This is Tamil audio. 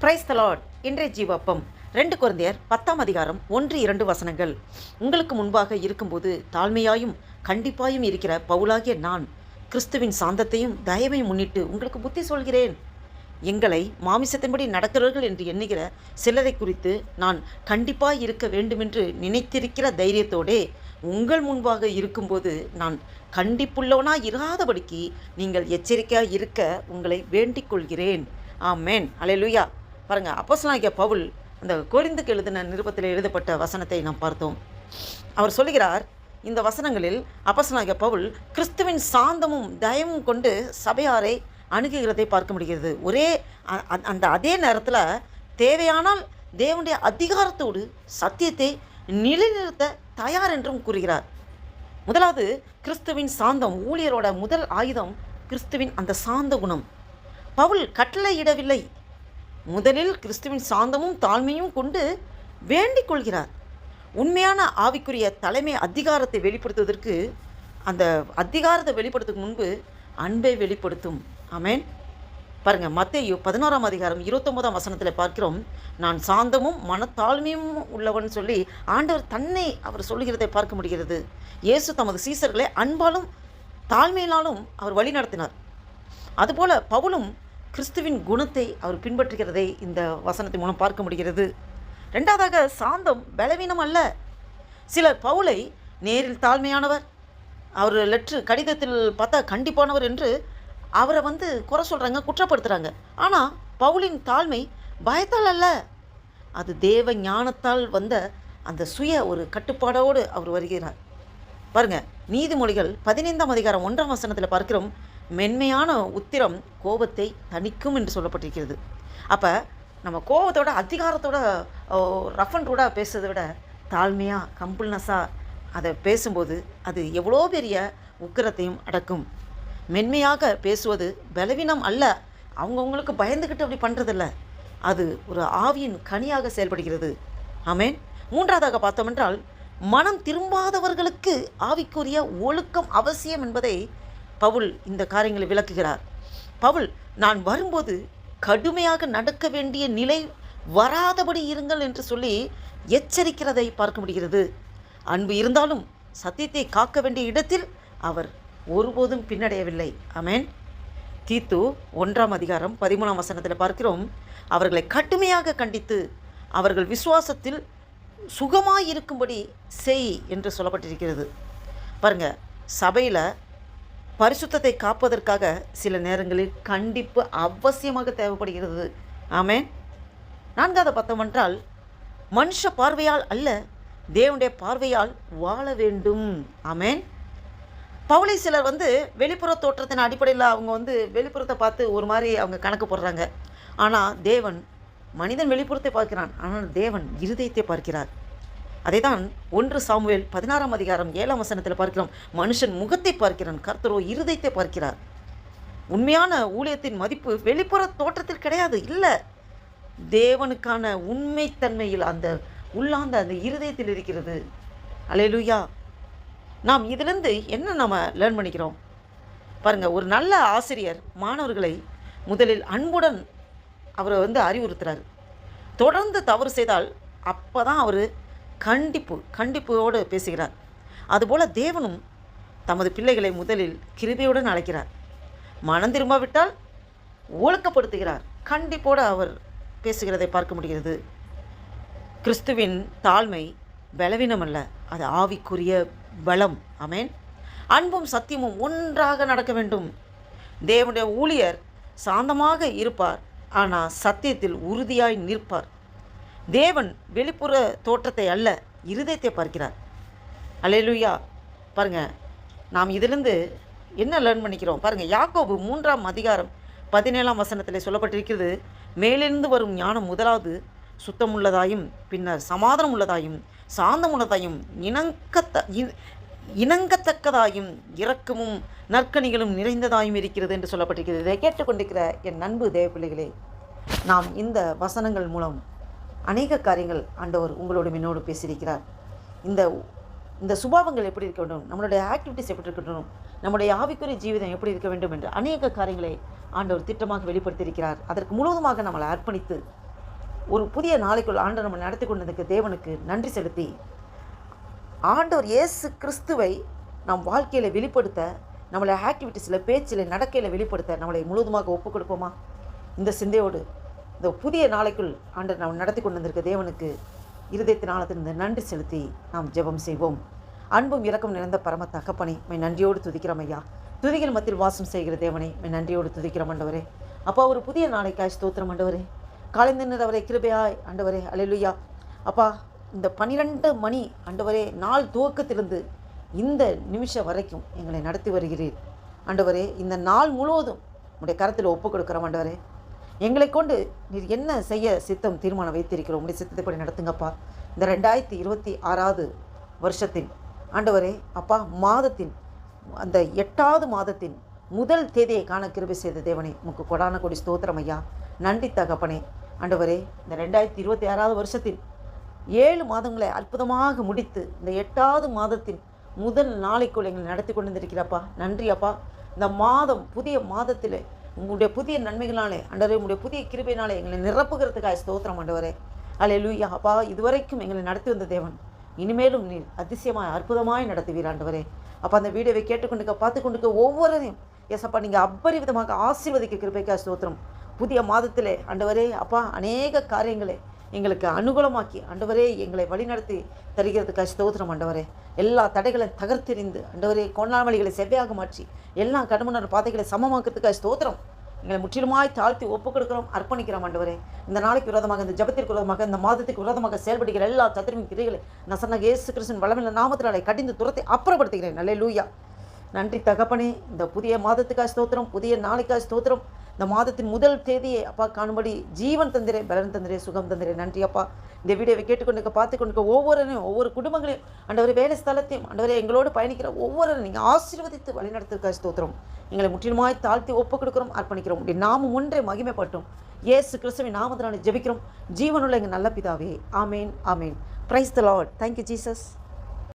Price the Lord. இன்றைய ஜீவப்பம் 2 கொரிந்தியர் 10ஆம் அதிகாரம் 1-2 வசனங்கள். உங்களுக்கு முன்பாக இருக்கும்போது தாழ்மையாயும் கண்டிப்பாயும் இருக்கிற பவுலாகிய நான் கிறிஸ்துவின் சாந்தத்தையும் தயவையும் முன்னிட்டு உங்களுக்கு புத்தி சொல்கிறேன். எங்களை மாமிசத்தின்படி நடக்கிறவர்கள் என்று எண்ணுகிற சிலரை குறித்து நான் கண்டிப்பாய் இருக்க வேண்டுமென்று நினைத்திருக்கிற தைரியத்தோடே உங்கள் முன்பாக இருக்கும்போது நான் கண்டிப்புள்ளவனாய் இராதபடிக்கு நீங்கள் எச்சரிக்கையாக இருக்க உங்களை வேண்டிக் கொள்கிறேன். ஆமென். அல்லேலூயா. பாருங்கள், அப்போஸ்தலனாகிய பவுல் அந்த கொரிந்துக்கு எழுதின நிருபத்தில் எழுதப்பட்ட வசனத்தை நாம் பார்த்தோம். அவர் சொல்லுகிறார், இந்த வசனங்களில் அப்போஸ்தலனாகிய பவுல் கிறிஸ்துவின் சாந்தமும் தயவும் கொண்டு சபையாரை அணுகுகிறதை பார்க்க முடிகிறது. அதே நேரத்தில் தேவையானால் தேவனுடைய அதிகாரத்தோடு சத்தியத்தை நிலைநிறுத்த தயார் என்றும் கூறுகிறார். முதலாவது, கிறிஸ்துவின் சாந்தம். ஊழியரோட முதல் ஆயுதம் கிறிஸ்துவின் அந்த சாந்த குணம். பவுல் கட்டளையிடவில்லை, முதலில் கிறிஸ்துவின் சாந்தமும் தாழ்மையும் கொண்டு வேண்டிக் கொள்கிறார். உண்மையான ஆவிக்குரிய தலைமை அதிகாரத்தை வெளிப்படுத்துவதற்கு, அந்த அதிகாரத்தை வெளிப்படுத்துக்கு முன்பு அன்பை வெளிப்படுத்தும். ஆமென். பாருங்கள், மத்தேயு 11ஆம் அதிகாரம் 29ஆம் வசனத்தில் பார்க்கிறோம், நான் சாந்தமும் மனத்தாழ்மையும் உள்ளவன் சொல்லி ஆண்டவர் தன்னை அவர் சொல்லுகிறதை பார்க்க முடிகிறது. இயேசு தமது சீசர்களை அன்பாலும் தாழ்மையினாலும் அவர் வழி நடத்தினார். அதுபோல் பவுலும் கிறிஸ்துவின் குணத்தை அவர் பின்பற்றுகிறதை இந்த வசனத்தின் மூலம் பார்க்க முடிகிறது. ரெண்டாவதாக, சாந்தம் பலவீனம் அல்ல. சிலர் பவுலை நேரில் தாழ்மையானவர், அவர் கடிதத்தில் பார்த்தா கண்டிப்பானவர் என்று அவரை குறை சொல்கிறாங்க, குற்றப்படுத்துகிறாங்க. ஆனால் பவுலின் தாழ்மை பயத்தால் அல்ல, அது தேவ ஞானத்தால் வந்த அந்த சுய ஒரு கட்டுப்பாடோடு அவர் வருகிறார். பாருங்கள், நீதிமொழிகள் 15ஆம் அதிகாரம் 1ஆம் வசனத்தில் பார்க்கிறோம், மென்மையான உத்திரம் கோபத்தை தணிக்கும் என்று சொல்லப்பட்டிருக்கிறது. அப்போ நம்ம கோபத்தோட அதிகாரத்தோட ரஃப் அண்ட் ரூடாக பேசுறதை விட தாழ்மையாக கம்புல்னஸாக அதை பேசும்போது அது எவ்வளோ பெரிய உக்கிரத்தையும் அடக்கும். மென்மையாக பேசுவது பலவீனம் அல்ல, அவங்கவுங்களுக்கு பயந்துக்கிட்டு அப்படி பண்ணுறதில்ல, அது ஒரு ஆவியின் கனியாக செயல்படுகிறது. ஆமென். மூன்றாவதாக பார்த்தோமென்றால், மனம் திரும்பாதவர்களுக்கு ஆவிக்குரிய ஒழுக்கம் அவசியம் என்பதை பவுல் இந்த காரியங்களை விளக்குகிறார். பவுல், நான் வரும்போது கடுமையாக நடக்க வேண்டிய நிலை வராதபடி இருங்கள் என்று சொல்லி எச்சரிக்கிறதை பார்க்க முடிகிறது. அன்பு இருந்தாலும் சத்தியத்தை காக்க வேண்டிய இடத்தில் அவர் ஒருபோதும் பின்னடையவில்லை. ஆமென். தீத்து 1ஆம் அதிகாரம் 13ஆம் வசனத்தில் பார்க்கிறோம், அவர்களை கடுமையாக கண்டித்து அவர்கள் விசுவாசத்தில் சுகமாயிருக்கும்படி செய் என்று சொல்லப்பட்டிருக்கிறது. பாருங்கள், சபையில் பரிசுத்தத்தை காப்பதற்காக சில நேரங்களில் கண்டிப்பு அவசியமாக தேவைப்படுகிறது. ஆமென். நான்காவது பார்த்தோமென்றால், மனுஷ பார்வையால் அல்ல தேவனுடைய பார்வையால் வாழ வேண்டும். ஆமென். பவுலை சிலர் வெளிப்புற தோற்றத்தின் அடிப்படையில் அவங்க வெளிப்புறத்தை பார்த்து ஒரு மாதிரி அவங்க கணக்கு போடுறாங்க. ஆனால் தேவன் மனிதன் வெளிப்புறத்தை பார்க்கிறான், ஆனால் தேவன் இருதயத்தை பார்க்கிறார். அதை தான் 1 சாமுவேல் 16ஆம் அதிகாரம் 7ஆம் வசனத்தில் பார்க்கிறோம், மனுஷன் முகத்தை பார்க்கிறான், கர்த்தரோ இருதயத்தை பார்க்கிறார். உண்மையான ஊழியத்தின் மதிப்பு வெளிப்புற தோற்றத்தில் கிடையாது, இல்லை, தேவனுக்கான உண்மைத்தன்மையில் அந்த உள்ளாந்த அந்த இருதயத்தில் இருக்கிறது. அல்லேலூயா. நாம் இதிலிருந்து என்ன நம்ம லேர்ன் பண்ணிக்கிறோம் பாருங்கள். ஒரு நல்ல ஆசிரியர் மாணவர்களை முதலில் அன்புடன் அவரை அறிவுறுத்துறார். தொடர்ந்து தவறு செய்தால் அப்போ தான் அவர் கண்டிப்போடு பேசுகிறார். அதுபோல் தேவனும் தமது பிள்ளைகளை முதலில் கிருபையுடன் அழைக்கிறார். மனம் திரும்பாவிட்டால் ஒழுக்கப்படுத்துகிறார். கண்டிப்போடு அவர் பேசுகிறதை பார்க்க முடிகிறது. கிறிஸ்துவின் தாழ்மை பலவீனம் அல்ல, அது ஆவிக்குரிய பலம். ஆமென். அன்பும் சத்தியமும் ஒன்றாக நடக்க வேண்டும். தேவனுடைய ஊழியர் சாந்தமாக இருப்பார், ஆனால் சத்தியத்தில் உறுதியாய் நிற்பார். தேவன் வெளிப்புற தோற்றத்தை அல்ல, இருதயத்தை பார்க்கிறார். அல்லேலூயா. பாருங்கள், நாம் இதிலிருந்து என்ன லேர்ன் பண்ணிக்கிறோம் பாருங்கள். யாக்கோபு 3ஆம் அதிகாரம் 17ஆம் வசனத்தில் சொல்லப்பட்டிருக்கிறது, மேலிருந்து வரும் ஞானம் முதலாவது சுத்தமுள்ளதாயும் பின்னர் சமாதானம் உள்ளதாயும் சாந்தமுள்ளதாயும் இணங்கத்தக்கதாயும் இரக்கமும் நற்கனிகளும் நிறைந்ததாயும் இருக்கிறது என்று சொல்லப்பட்டிருக்கிறது. இதை கேட்டுக்கொண்டிருக்கிற என் அன்பு தேவ பிள்ளைகளே, நாம் இந்த வசனங்கள் மூலம் அநேக காரியங்கள் ஆண்டவர் உங்களோடு என்னோடு பேசியிருக்கிறார். இந்த சுபாவங்கள் எப்படி இருக்க வேண்டும், நம்மளுடைய ஆக்டிவிட்டிஸ் எப்படி இருக்கணும், நம்முடைய ஆவிக்குரிய ஜீவிதம் எப்படி இருக்க வேண்டும் என்று அநேக காரியங்களை ஆண்டவர் திட்டமாக வெளிப்படுத்தியிருக்கிறார். அதற்கு முழுவதுமாக நம்மளை அர்ப்பணித்து ஒரு புதிய நாளைக்குள் ஆண்டவர் நம்ம நடத்தி கொண்டதுக்கு தேவனுக்கு நன்றி செலுத்தி, ஆண்டவர் இயேசு கிறிஸ்துவை நம் வாழ்க்கையில் வெளிப்படுத்த, நம்மளை ஆக்டிவிட்டீஸில், பேச்சில், நடக்கையில் வெளிப்படுத்த நம்மளை முழுவதுமாக ஒப்புக் கொடுப்போமா? இந்த சிந்தையோடு இந்த புதிய நாளைக்குள் ஆண்டவர் நாம் நடத்தி கொண்டு வந்திருக்க தேவனுக்கு இருதயத்தின் ஆழத்திலிருந்து நன்றி செலுத்தி நாம் ஜெபம் செய்வோம். அன்பும் இரக்கம் நிறைந்த பரம தகப்பனை நன்றியோடு துதிக்கிறோம் ஐயா. துதிகள் மத்தியில் வாசம் செய்கிற தேவனை நன்றியோடு துதிக்கிறோம் ஆண்டவரே. அப்பா, ஒரு புதிய நாளைக்காய் ஸ்தோத்திரம் ஆண்டவரே. காலைந்தர் அவரை கிருபையாய் ஆண்டவரே, அல்லேலூயா. அப்பா, இந்த 12 மணி ஆண்டவரே, நாள் துவக்கத்திலிருந்து இந்த நிமிஷம் வரைக்கும் எங்களை நடத்தி வருகிறீர் ஆண்டவரே. இந்த நாள் முழுவதும் உடைய கரத்தில் ஒப்புக் கொடுக்குறோம் ஆண்டவரே. எங்களை கொண்டு நீர் என்ன செய்ய சித்தம் தீர்மானம் வைத்திருக்கிறோம், உடைய சித்தத்தைப்படி நடத்துங்கப்பா. இந்த 2026 வருஷத்தின் ஆண்டவரே அப்பா, மாதத்தின் அந்த 8வது மாதத்தின் முதல் தேதியை காண கிருபை செய்த தேவனே, உமக்கு கொடான கொடி ஸ்தோத்திரம் ஐயா. நன்றி தகப்பனே. ஆண்டவரே, இந்த 2026 வருஷத்தின் 7 மாதங்களை அற்புதமாக முடித்து இந்த 8வது மாதத்தின் முதல் நாளைக்குள் எங்களை நடத்தி கொண்டு வந்திருக்கிறப்பா. நன்றி அப்பா. இந்த மாதம், புதிய மாதத்தில் உங்களுடைய புதிய நன்மைகளாலே ஆண்டவரே, உங்களுடைய புதிய கிருபையினாலே எங்களை நிரப்புகிறதுக்காக ஸ்தோத்திரம் ஆண்டவரே. அல்லேலூயா. அப்பா, இதுவரைக்கும் எங்களை நடத்தி வந்த தேவன் இனிமேலும் நீர் அதிசயமாய் அற்புதமாய் நடத்துவீர் ஆண்டவரே. அப்போ அந்த வீடியோவை கேட்டுக்கொண்டுக்க, பார்த்து கொண்டுக்க ஒவ்வொருவரையும் எஸ்அப்பா நீங்கள் அபரிவிதமாக ஆசீர்வதிக்க கிருபைக்காக ஸ்தோத்திரம். புதிய மாதத்திலே ஆண்டவரே அப்பா, அநேக காரியங்களை எங்களுக்கு அனுகூலமாக்கி ஆண்டவரே எங்களை வழிநடத்தி தருகிறதுக்காக ஸ்தோத்திரம் ஆண்டவரே. எல்லா தடைகளையும் தகர்த்தெறிந்து ஆண்டவரே, கொண்டாமலிகளை செவ்வையாக மாற்றி எல்லா கடமுள்ள பாதைகளை சமமாக்கிறதுக்காக ஸ்தோத்திரம். எங்களை முற்றிலுமாய் தாழ்த்தி ஒப்புக் கொடுக்கிறோம், அர்ப்பணிக்கிறோம் ஆண்டவரே. இந்த நாளைக்கு விரோதமாக, இந்த ஜபத்திற்கு விரோதமாக, இந்த மாதத்துக்கு விரோதமாக செயல்படுகிற எல்லா சத்திரமின் கிரிகளை நான் சொன்ன இயேசு கிறிஸ்துவின் வல்லமையுள்ள நாமத்தினாலே கடிந்து துரத்தை அப்புறப்படுத்துகிறேன். அல்லேலூயா. நன்றி தகப்பனே. இந்த புதிய மாதத்துக்காக ஸ்தோத்திரம், புதிய நாளைக்காக ஸ்தோத்திரம். இந்த மாதத்தின் முதல் தேதியை அப்பா காணும்படி ஜீவன் தந்திரே, பலன் தந்திரே, சுகம் தந்திரே. நன்றி அப்பா. இந்த வீடியோவை கேட்டுக்கொண்டுக்க, பார்த்து கொண்டுக்க ஒவ்வொருவரையும், ஒவ்வொரு குடும்பங்களையும் ஆண்டவரே, வேலை ஸ்தலத்தையும் ஆண்டவரே, எங்களோடு பயணிக்கிற ஒவ்வொருவரும் நீங்கள் ஆசீர்வதித்து வழிநடத்துக்காக ஸ்தோத்திரம். எங்களை முற்றிலுமாய் தாழ்த்தி ஒப்புக் கொடுக்கிறோம், அர்ப்பணிக்கிறோம். உடைய நாமம் ஒன்றே மகிமைப்பட்டும் இயேசு கிறிஸ்துவின் நாமத்தினாலே ஜெபிக்கிறோம் ஜீவனுள்ள எங்கள் நல்ல பிதாவே. Amen, amen. Praise the Lord. Thank you Jesus.